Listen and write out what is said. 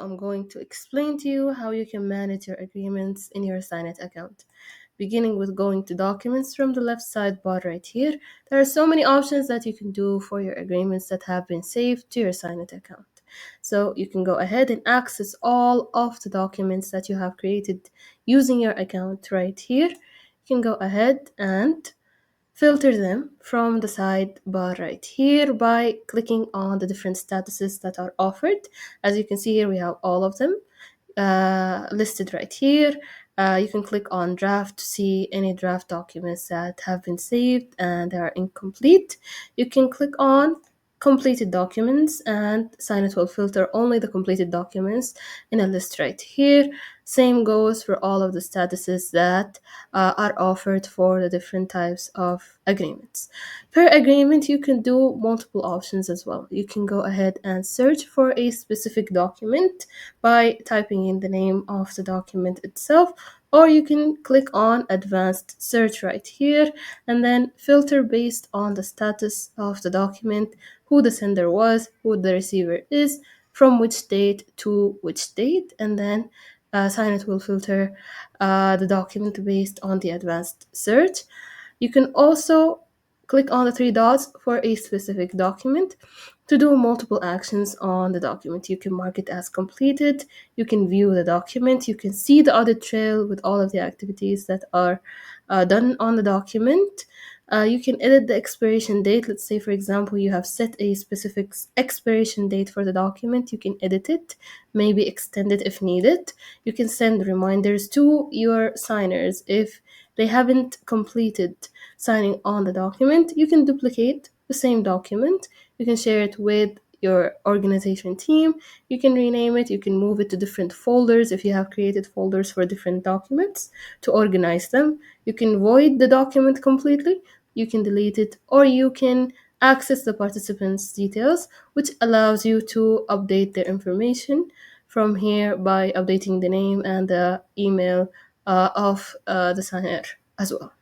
I'm going to explain to you how you can manage your agreements in your Signit account. Beginning with going to documents from the left sidebar right here, there are so many options that you can do for your agreements that have been saved to your Signit account. So you can go ahead and access all of the documents that you have created using your account right here. You can go ahead and filter them from the sidebar right here by clicking on the different statuses that are offered. As you can see here, we have all of them listed right here. You can click on draft to see any draft documents that have been saved and they are incomplete. You can click on completed documents and Signit will filter only the completed documents in a list right here. Same goes for all of the statuses that are offered for the different types of agreements. Per agreement, you can do multiple options as well. You can go ahead and search for a specific document by typing in the name of the document itself, or you can click on advanced search right here and then filter based on the status of the document, who the sender was, who the receiver is, from which date to which date, and then Signit will filter the document based on the advanced search. You can also click on the three dots for a specific document to do multiple actions on the document. You can mark it as completed, you can view the document, you can see the audit trail with all of the activities that are done on the document. You can edit the expiration date. Let's say, for example, you have set a specific expiration date for the document. You can edit it, maybe extend it if needed. You can send reminders to your signers if they haven't completed signing on the document. You can duplicate the same document. You can share it with your organization team. You can rename it. You can move it to different folders if you have created folders for different documents to organize them. You can void the document completely. You can delete it, or you can access the participants' details, which allows you to update their information from here by updating the name and the email of the signer as well.